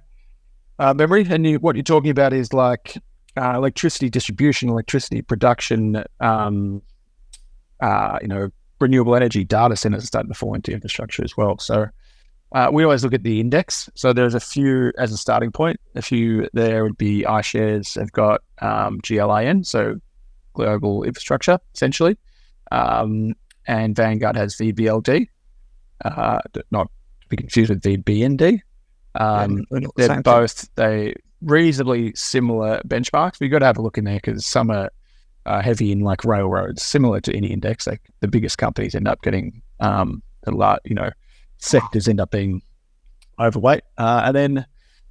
memory. And what you're talking about is like electricity distribution, electricity production, renewable energy, data centers are starting to fall into infrastructure as well. So we always look at the index. So there's a few as a starting point. A few there would be iShares. They've got GLIN, so global infrastructure, essentially. And Vanguard has VBLD, not to be confused with VBND. They're both reasonably similar benchmarks, but you've got to have a look in there because some are heavy in like railroads, similar to any index. Like the biggest companies end up getting sectors end up being overweight. And then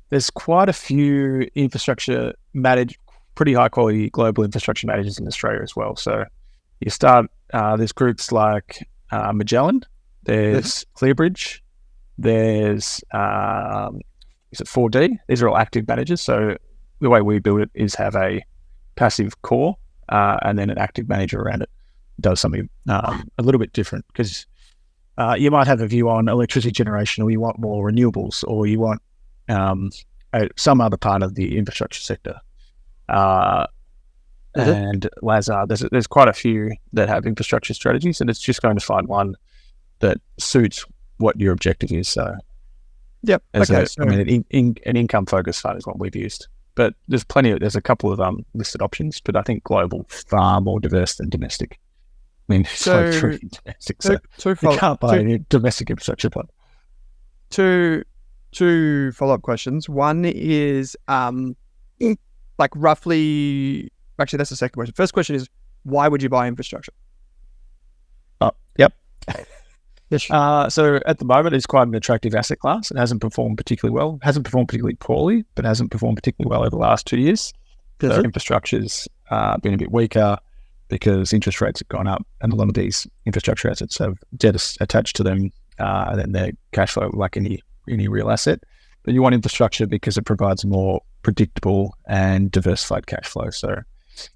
there's quite a few infrastructure managed, pretty high quality global infrastructure managers in Australia as well. So you start, there's groups like Magellan, there's Clearbridge, there's is it 4D? These are all active managers. So the way we build it is have a passive core and then an active manager around it. Does something a little bit different because you might have a view on electricity generation, or you want more renewables, or you want some other part of the infrastructure sector. And Lazar, there's quite a few that have infrastructure strategies, and it's just going to find one that suits what your objective is. So, yep. An income focused fund is what we've used, but there's a couple of listed options, but I think global far more diverse than domestic. I mean, so true domestic. So you can't buy any domestic infrastructure fund. Two follow-up questions. One is like roughly. Actually, that's the second question. First question is, why would you buy infrastructure? Yep. Yes. So at the moment, it's quite an attractive asset class. It hasn't performed particularly well. Hasn't performed particularly poorly, but hasn't performed particularly well over the last 2 years. So infrastructure's been a bit weaker because interest rates have gone up, and a lot of these infrastructure assets have debt attached to them, and then their cash flow like any real asset. But you want infrastructure because it provides more predictable and diversified cash flow. So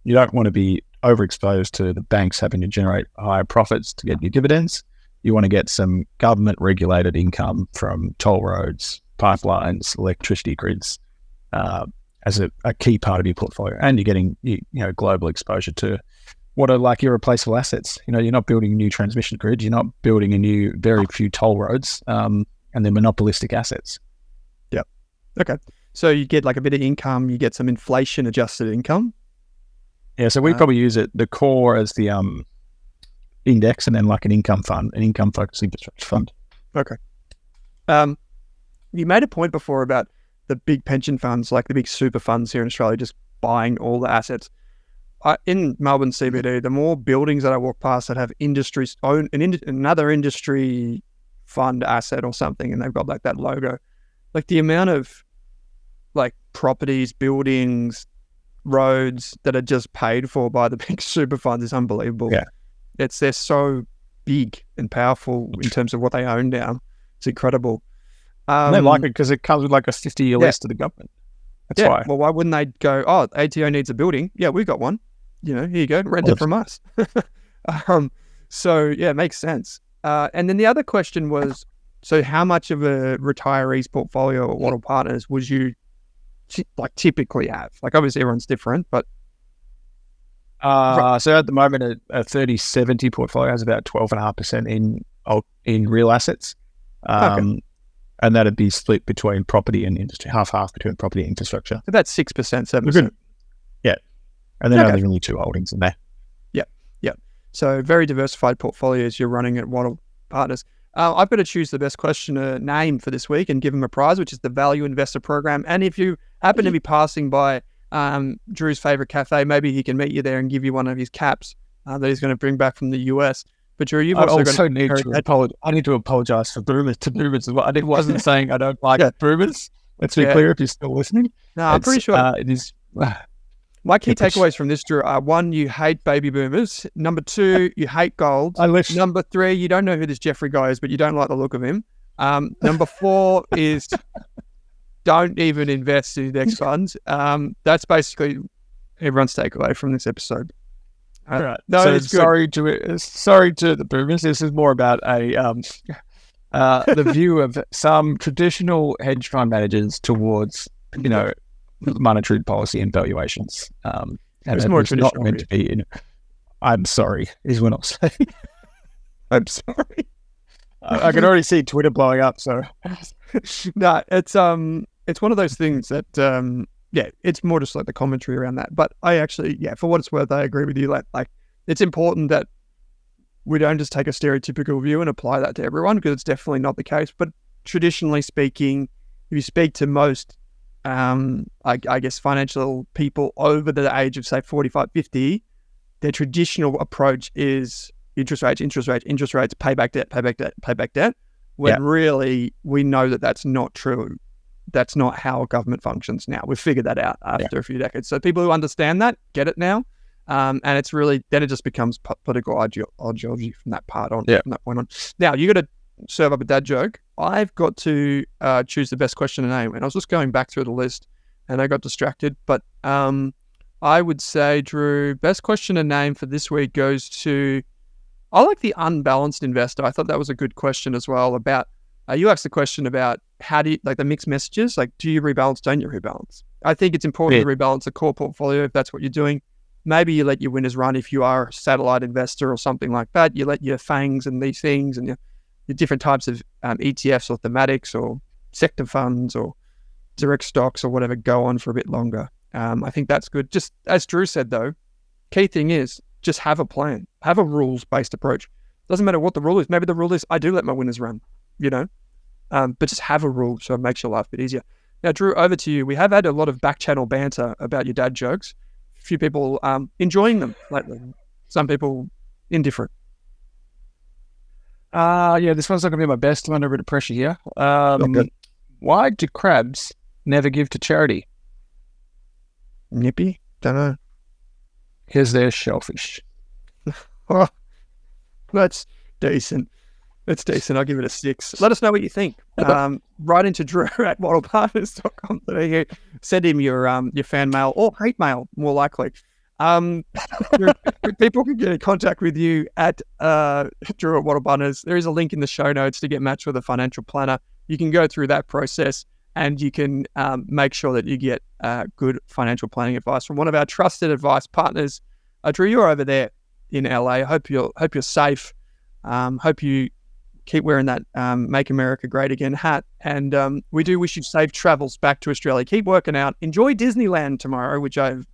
you don't want to be overexposed to the banks having to generate higher profits to get your dividends. You want to get some government regulated income from toll roads, pipelines, electricity grids as a key part of your portfolio. And you're getting global exposure to what are like irreplaceable assets. You're not building a new transmission grid. You're not building very few toll roads, and they're monopolistic assets. Yep. Okay. So you get like a bit of income, you get some inflation adjusted income. Yeah, so we probably use the core as the index, and then like an income fund, an income focused infrastructure fund. Okay. You made a point before about the big pension funds, like the big super funds here in Australia, just buying all the assets. In Melbourne CBD, the more buildings that I walk past that have industries own another industry fund asset or something, and they've got like that logo, like the amount of like properties, buildings, roads that are just paid for by the big super funds is unbelievable. Yeah. They're so big and powerful in terms of what they own now. It's incredible. They like it because it comes with like a 50-year lease to the government. That's why. Well, why wouldn't they go, ATO needs a building. Yeah, we got one. Here you go, rent it from us. So yeah, it makes sense. And then the other question was, so how much of a retiree's portfolio or Wattle Partners would you typically have? Like obviously everyone's different, but so at the moment a 30-70 portfolio has about 12.5% in real assets. And that'd be split between property and industry, half between property and infrastructure. So that's 6%, 7%. Yeah. And then only really 2 holdings in there. Yeah. So very diversified portfolios you're running at Wattle Partners. I've got to choose the best questioner name for this week and give him a prize, which is the Value Investor Program. And if you happen to be passing by Drew's favorite cafe, maybe he can meet you there and give you one of his caps that he's going to bring back from the US. But Drew, you've also need to apologize for boomers as well. I wasn't saying I don't like boomers. Let's be clear if you're still listening. No, I'm pretty sure it is. My key takeaways from this, Drew, are 1, you hate baby boomers. Number 2, you hate gold. Number 3, you don't know who this Jeffrey guy is, but you don't like the look of him. Number 4 is don't even invest in index funds. That's basically everyone's takeaway from this episode. Right. No, so sorry to the boomers. This is more about the view of some traditional hedge fund managers towards, monetary policy and valuations. And it's more traditional. Not meant to be. I'm sorry, is what I'll say. I'm sorry. I can already see Twitter blowing up. So no, it's one of those things that it's more just like the commentary around that. But I actually, for what it's worth, I agree with you. Like it's important that we don't just take a stereotypical view and apply that to everyone, because it's definitely not the case. But traditionally speaking, if you speak to most, I guess, financial people over the age of, say, 45, 50, their traditional approach is interest rates, pay back debt, when really we know that that's not true. That's not how government functions now. We've figured that out after a few decades. So people who understand that get it now. And it's really, then it just becomes political ideology from that part on, from that point on. Now, you got to serve up a dad joke. I've got to choose the best question to name. And I was just going back through the list and I got distracted. But I would say, Drew, best question to name for this week goes to, I like the unbalanced investor. I thought that was a good question as well about, you asked the question about how do you, like the mixed messages, like do you rebalance, don't you rebalance? I think it's important to rebalance a core portfolio if that's what you're doing. Maybe you let your winners run if you are a satellite investor or something like that. You let your FANGs and these things and your different types of ETFs or thematics or sector funds or direct stocks or whatever go on for a bit longer. I think that's good. Just as Drew said though, key thing is just have a plan, have a rules-based approach. Doesn't matter what the rule is. Maybe the rule is I do let my winners run, but just have a rule so it makes your life a bit easier. Now, Drew, over to you. We have had a lot of back-channel banter about your dad jokes. A few people enjoying them lately. Some people indifferent. This one's not going to be my best. I'm under a bit of pressure here. Why do crabs never give to charity? Nippy? Don't know. Because they're shellfish. Oh, that's decent. That's decent. I'll give it a 6. Let us know what you think. Write into Drew at modelpartners.com.au. Send him your fan mail or hate mail, more likely. People can get in contact with you at Drew at Wattle Partners. There is a link in the show notes to get matched with a financial planner. You can go through that process and you can make sure that you get good financial planning advice from one of our trusted advice partners. Drew, you're over there in LA. Hope you're safe. Hope you keep wearing that Make America Great Again hat. And we do wish you safe travels back to Australia. Keep working out. Enjoy Disneyland tomorrow, which I've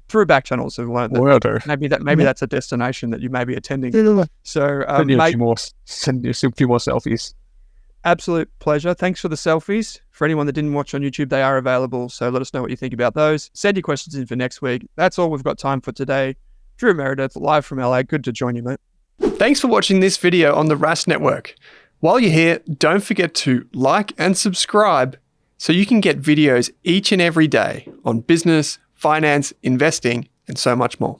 through back channels have learned that maybe that's a destination that you may be attending. So send you a few more selfies. Absolute pleasure. Thanks for the selfies. For anyone that didn't watch on YouTube, they are available. So let us know what you think about those. Send your questions in for next week. That's all we've got time for today. Drew Meredith, live from LA. Good to join you, mate. Thanks for watching this video on the Rask Network. While you're here, don't forget to like and subscribe so you can get videos each and every day on business, finance, investing, and so much more.